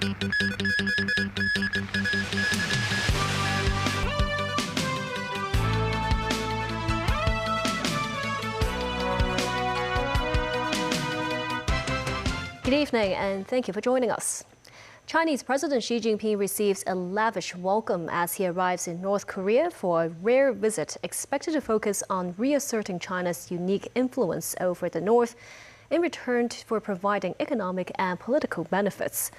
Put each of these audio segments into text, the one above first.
Good evening and thank you for joining us. Chinese President Xi Jinping receives a lavish welcome as he arrives in North Korea for a rare visit expected to focus on reasserting China's unique influence over the North in return for providing economic and political benefits.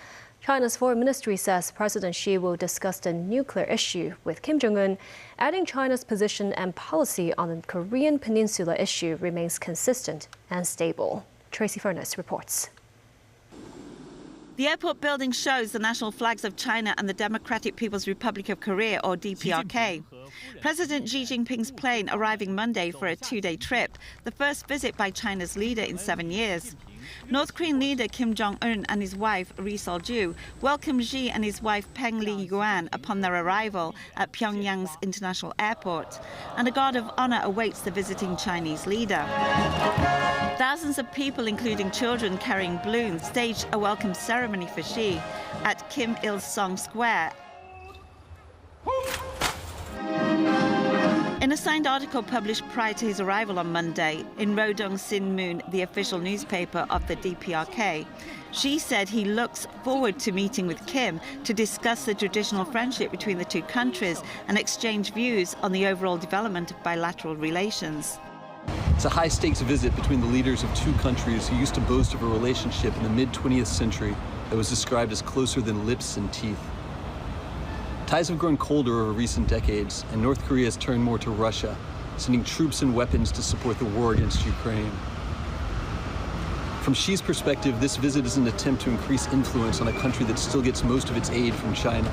China's foreign ministry says President Xi will discuss the nuclear issue with Kim Jong-un, adding China's position and policy on the Korean Peninsula issue remains consistent and stable. Tracy Furness reports. The airport building shows the national flags of China and the Democratic People's Republic of Korea, or DPRK. President Xi Jinping's plane arriving Monday for a two-day trip, the first visit by China's leader in 7 years. North Korean leader Kim Jong-un and his wife Ri Sol-ju welcomed Xi and his wife Peng Li-yuan upon their arrival at Pyongyang's international airport, and a guard of honor awaits the visiting Chinese leader. Thousands of people, including children carrying balloons, staged a welcome ceremony for Xi at Kim Il-sung Square. In a signed article published prior to his arrival on Monday in Musin Sinmun, the official newspaper of the DPRK, Xi said he looks forward to meeting with Kim to discuss the traditional friendship between the two countries and exchange views on the overall development of bilateral relations. It's a high-stakes visit between the leaders of two countries who used to boast of a relationship in the mid-20th century that was described as closer than lips and teeth. Ties have grown colder over recent decades, and North Korea has turned more to Russia, sending troops and weapons to support the war against Ukraine. From Xi's perspective, this visit is an attempt to increase influence on a country that still gets most of its aid from China.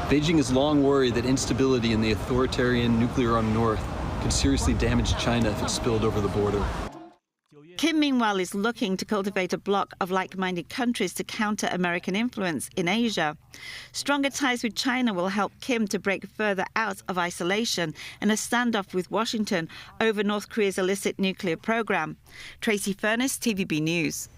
Beijing has long worried that instability in the authoritarian, nuclear-armed North could seriously damage China if it spilled over the border. Kim, meanwhile, is looking to cultivate a bloc of like-minded countries to counter American influence in Asia. Stronger ties with China will help Kim to break further out of isolation in a standoff with Washington over North Korea's illicit nuclear program. Tracy Furness, TVB News.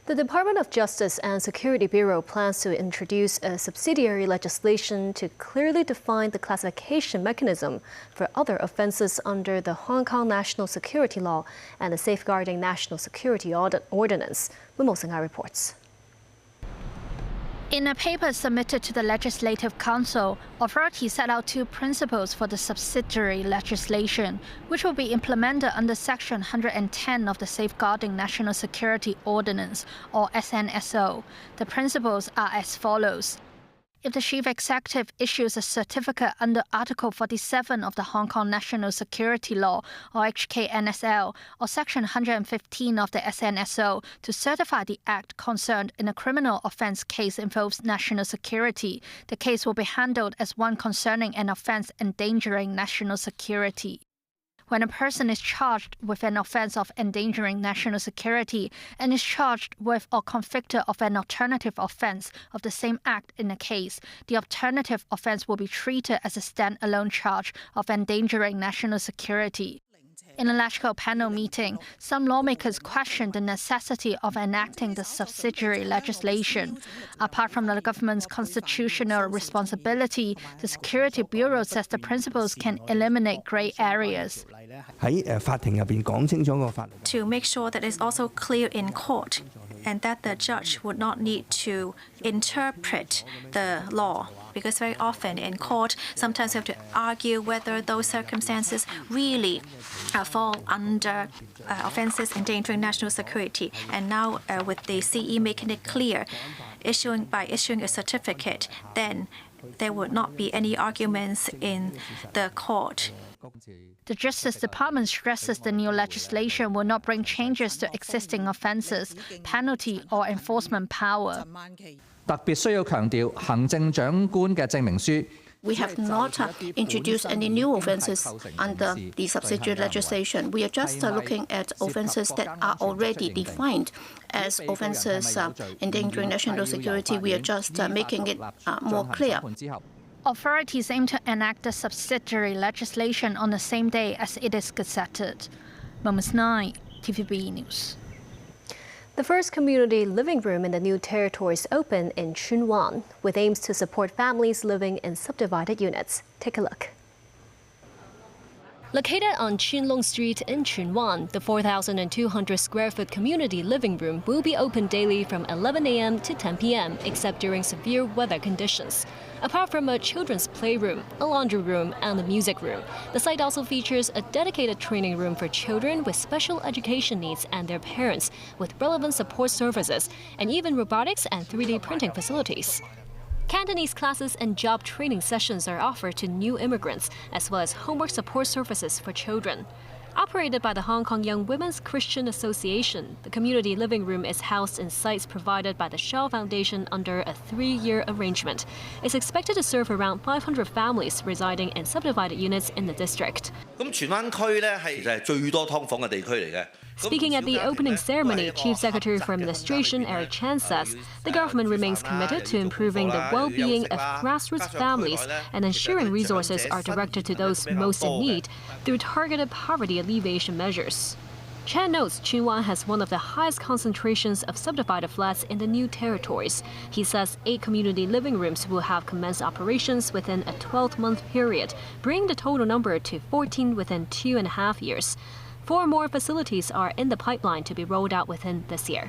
The Department of Justice and Security Bureau plans to introduce a subsidiary legislation to clearly define the classification mechanism for other offences under the Hong Kong National Security Law and the Safeguarding National Security Ordinance. Mo Singhai reports. In a paper submitted to the Legislative Council, authorities set out two principles for the subsidiary legislation, which will be implemented under Section 110 of the Safeguarding National Security Ordinance, or SNSO. The principles are as follows. If the Chief Executive issues a certificate under Article 47 of the Hong Kong National Security Law, or HKNSL, or Section 115 of the SNSO to certify the act concerned in a criminal offence case involves national security, the case will be handled as one concerning an offence endangering national security. When a person is charged with an offence of endangering national security and is charged with or convicted of an alternative offence of the same act in a case, the alternative offence will be treated as a stand-alone charge of endangering national security. In a electoral panel meeting, some lawmakers questioned the necessity of enacting the subsidiary legislation. Apart from the government's constitutional responsibility, the Security Bureau says the principles can eliminate grey areas. To make sure that it's also clear in court and that the judge would not need to interpret the law. Because very often in court, sometimes we have to argue whether those circumstances really fall under offences endangering national security. And now with the CE making it clear, by issuing a certificate, then there would not be any arguments in the court. The Justice Department stresses the new legislation will not bring changes to existing offences, penalty or enforcement power. We have not introduced any new offences under the subsidiary legislation. We are just looking at offences that are already defined as offences endangering national security. We are just making it more clear. Authorities aim to enact the subsidiary legislation on the same day as it is gazetted. Moment 9, TVB News. The first community living room in the new territories opened in Chunwan, with aims to support families living in subdivided units. Take a look. Located on Chunlong Street in Chunwan, the 4,200 square foot community living room will be open daily from 11 a.m. to 10 p.m., except during severe weather conditions. Apart from a children's playroom, a laundry room, and a music room, the site also features a dedicated training room for children with special education needs and their parents, with relevant support services, and even robotics and 3D printing facilities. Cantonese classes and job training sessions are offered to new immigrants, as well as homework support services for children. Operated by the Hong Kong Young Women's Christian Association, the community living room is housed in sites provided by the Shaw Foundation under a 3-year arrangement. It's expected to serve around 500 families residing in subdivided units in the district. Speaking at the opening ceremony, Chief Secretary for Administration Eric Chan says the government remains committed to improving the well-being of grassroots families and ensuring resources are directed to those most in need through targeted poverty alleviation measures. Chan notes Chunwan has one of the highest concentrations of subdivided flats in the new territories. He says 8 community living rooms will have commenced operations within a 12-month period, bringing the total number to 14 within 2.5 years. 4 more facilities are in the pipeline to be rolled out within this year.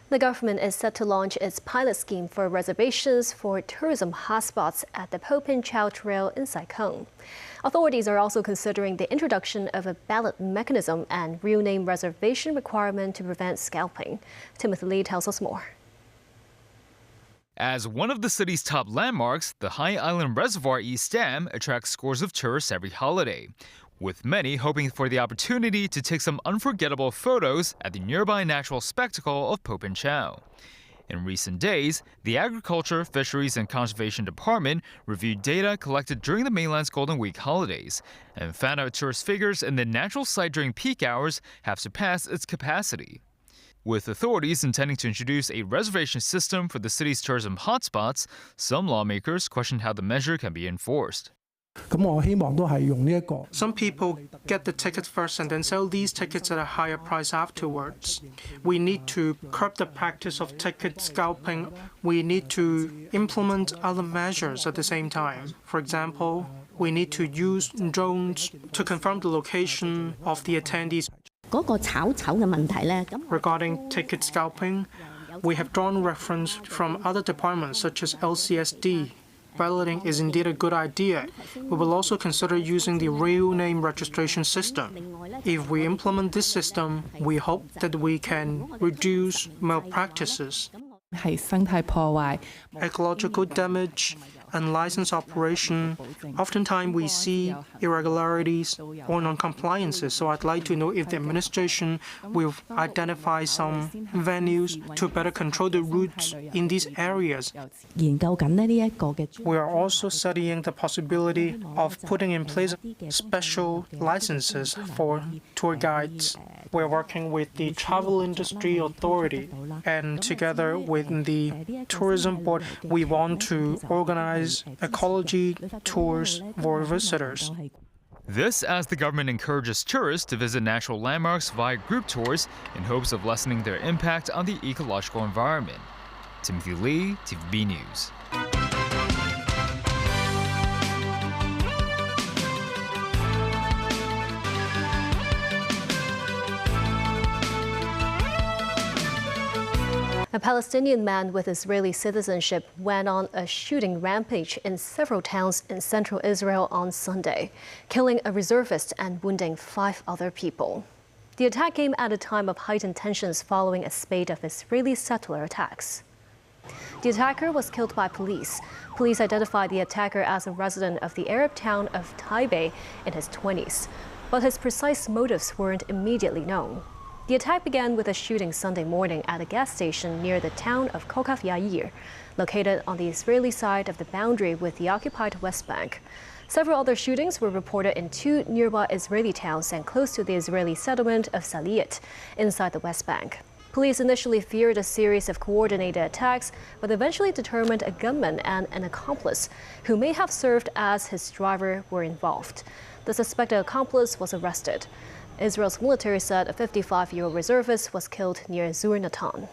The government is set to launch its pilot scheme for reservations for tourism hotspots at the Po Pin Chau Trail in Cyclone. Authorities are also considering the introduction of a ballot mechanism and real name reservation requirement to prevent scalping. Timothy Lee tells us more. As one of the city's top landmarks, the High Island Reservoir East Dam attracts scores of tourists every holiday, with many hoping for the opportunity to take some unforgettable photos at the nearby natural spectacle of Po Pin Chau. In recent days, the Agriculture, Fisheries and Conservation Department reviewed data collected during the mainland's Golden Week holidays and found out tourist figures in the natural site during peak hours have surpassed its capacity. With authorities intending to introduce a reservation system for the city's tourism hotspots, some lawmakers questioned how the measure can be enforced. Some people get the ticket first and then sell these tickets at a higher price afterwards. We need to curb the practice of ticket scalping. We need to implement other measures at the same time. For example, we need to use drones to confirm the location of the attendees. Regarding ticket scalping, we have drawn reference from other departments such as LCSD. Balloting is indeed a good idea. We will also consider using the real name registration system. If we implement this system, we hope that we can reduce malpractices. Ecological damage and license operation, oftentimes we see irregularities or non-compliances. So I'd like to know if the administration will identify some venues to better control the routes in these areas. We are also studying the possibility of putting in place special licenses for tour guides. We're working with the Travel Industry Authority, and together with the Tourism Board, we want to organize ecology tours for visitors. This as the government encourages tourists to visit natural landmarks via group tours in hopes of lessening their impact on the ecological environment. Timothy Lee, TVB News. A Palestinian man with Israeli citizenship went on a shooting rampage in several towns in central Israel on Sunday, killing a reservist and wounding 5 other people. The attack came at a time of heightened tensions following a spate of Israeli settler attacks. The attacker was killed by police. Police identified the attacker as a resident of the Arab town of Taipei in his 20s, but his precise motives weren't immediately known. The attack began with a shooting Sunday morning at a gas station near the town of Kokaf Yair, located on the Israeli side of the boundary with the occupied West Bank. Several other shootings were reported in 2 nearby Israeli towns and close to the Israeli settlement of Saliyat, inside the West Bank. Police initially feared a series of coordinated attacks, but eventually determined a gunman and an accomplice, who may have served as his driver, were involved. The suspected accomplice was arrested. Israel's military said a 55-year-old reservist was killed near Zur-Natan.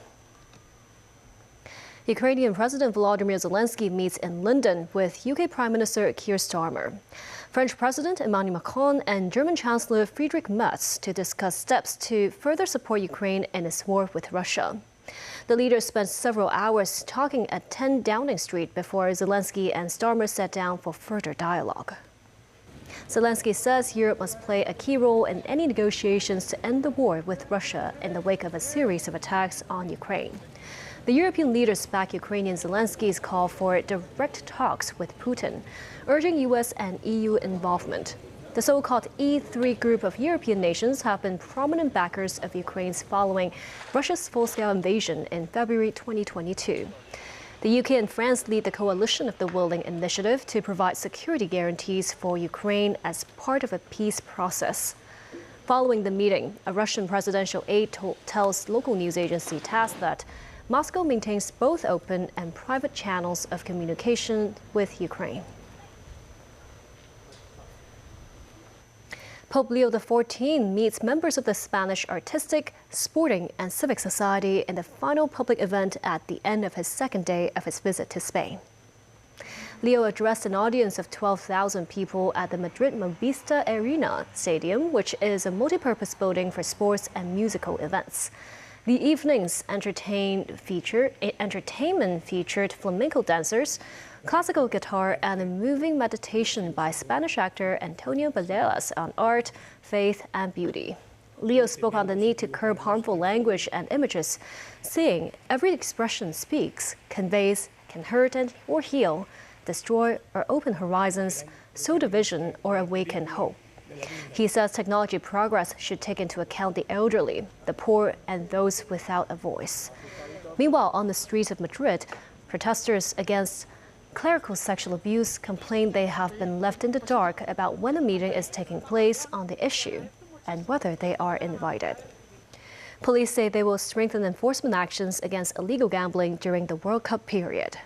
Ukrainian President Volodymyr Zelenskyy meets in London with UK Prime Minister Keir Starmer, French President Emmanuel Macron, and German Chancellor Friedrich Merz to discuss steps to further support Ukraine in its war with Russia. The leaders spent several hours talking at 10 Downing Street before Zelenskyy and Starmer sat down for further dialogue. Zelenskyy says Europe must play a key role in any negotiations to end the war with Russia in the wake of a series of attacks on Ukraine. The European leaders back Ukrainian Zelenskyy's call for direct talks with Putin, urging US and EU involvement. The so-called E3 group of European nations have been prominent backers of Ukraine's following Russia's full-scale invasion in February 2022. The UK and France lead the coalition of the Willing Initiative to provide security guarantees for Ukraine as part of a peace process. Following the meeting, a Russian presidential aide tells local news agency TASS that Moscow maintains both open and private channels of communication with Ukraine. Pope Leo XIV meets members of the Spanish artistic, sporting, and civic society in the final public event at the end of his second day of his visit to Spain. Leo addressed an audience of 12,000 people at the Madrid Movistar Arena Stadium, which is a multi-purpose building for sports and musical events. The evening's entertainment featured flamenco dancers, classical guitar, and a moving meditation by Spanish actor Antonio Banderas on art, faith, and beauty. Leo spoke on the need to curb harmful language and images, saying every expression speaks, conveys, can hurt or heal, destroy or open horizons, sow division, or awaken hope. He says technology progress should take into account the elderly, the poor, and those without a voice. Meanwhile, on the streets of Madrid, protesters against clerical sexual abuse complain they have been left in the dark about when a meeting is taking place on the issue and whether they are invited. Police say they will strengthen enforcement actions against illegal gambling during the World Cup period.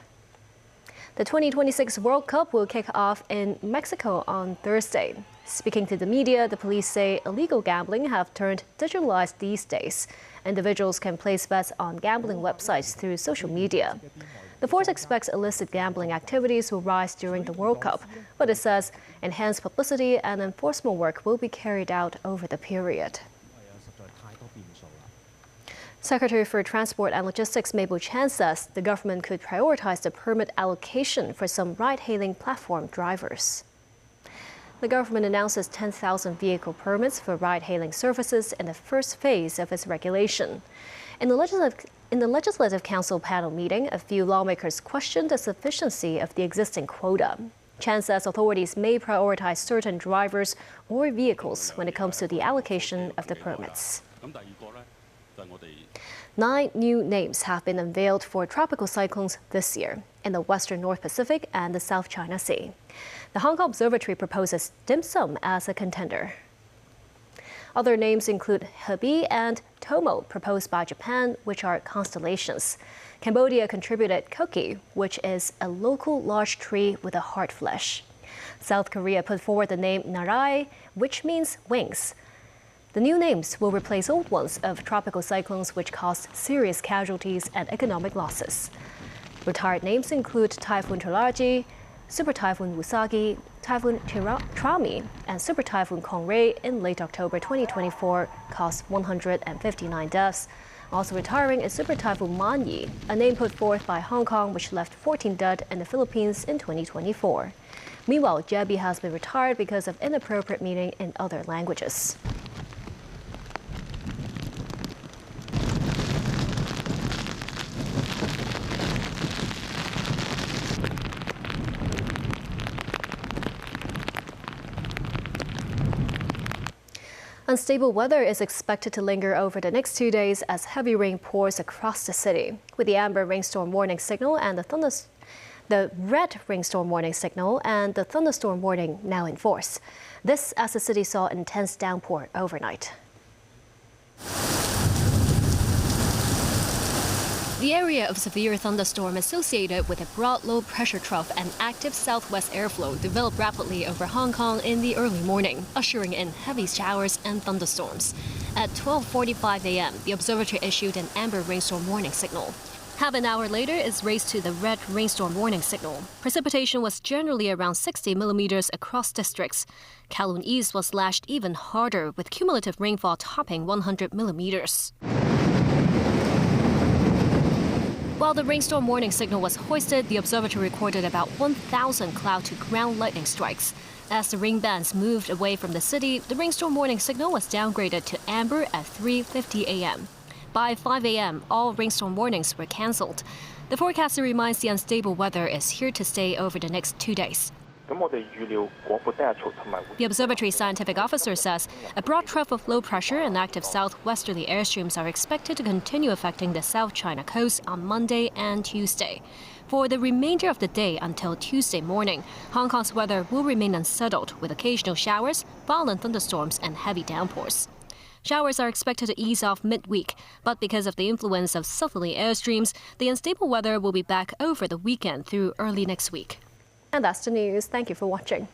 The 2026 World Cup will kick off in Mexico on Thursday. Speaking to the media, the police say illegal gambling have turned digitalized these days. Individuals can place bets on gambling websites through social media. The force expects illicit gambling activities will rise during the World Cup, but it says enhanced publicity and enforcement work will be carried out over the period. Secretary for Transport and Logistics Mabel Chan says the government could prioritize the permit allocation for some ride-hailing platform drivers. The government announces 10,000 vehicle permits for ride-hailing services in the first phase of its regulation. In the Legislative Council panel meeting, a few lawmakers questioned the sufficiency of the existing quota. Chan says authorities may prioritize certain drivers or vehicles when it comes to the allocation of the permits. 9 new names have been unveiled for tropical cyclones this year in the western North Pacific and the South China Sea. The Hong Kong Observatory proposes dim sum as a contender. Other names include Hebi and Tomo, proposed by Japan, which are constellations. Cambodia contributed Koki, which is a local large tree with a hard flesh. South Korea put forward the name Narai, which means wings. The new names will replace old ones of tropical cyclones which caused serious casualties and economic losses. Retired names include Typhoon Tolaji, Super Typhoon Usagi, Typhoon Trami, and Super Typhoon Kongray in late October 2024 caused 159 deaths. Also retiring is Super Typhoon Manyi, a name put forth by Hong Kong which left 14 dead in the Philippines in 2024. Meanwhile, Jebi has been retired because of inappropriate meaning in other languages. Unstable weather is expected to linger over the next 2 days as heavy rain pours across the city, with the amber rainstorm warning signal and the red rainstorm warning signal and the thunderstorm warning now in force. This as the city saw intense downpour overnight. The area of severe thunderstorm associated with a broad low-pressure trough and active southwest airflow developed rapidly over Hong Kong in the early morning, ushering in heavy showers and thunderstorms. At 12:45 a.m., the observatory issued an amber rainstorm warning signal. Half an hour later, it's raised to the red rainstorm warning signal. Precipitation was generally around 60 millimeters across districts. Kowloon East was lashed even harder, with cumulative rainfall topping 100 millimeters. While the rainstorm warning signal was hoisted, the observatory recorded about 1,000 cloud-to-ground lightning strikes. As the rain bands moved away from the city, the rainstorm warning signal was downgraded to amber at 3:50 a.m. By 5 a.m., all rainstorm warnings were cancelled. The forecaster reminds the unstable weather is here to stay over the next 2 days. The observatory's scientific officer says a broad trough of low pressure and active southwesterly airstreams are expected to continue affecting the South China coast on Monday and Tuesday. For the remainder of the day until Tuesday morning, Hong Kong's weather will remain unsettled with occasional showers, violent thunderstorms, and heavy downpours. Showers are expected to ease off midweek, but because of the influence of southerly airstreams, the unstable weather will be back over the weekend through early next week. And that's the news. Thank you for watching.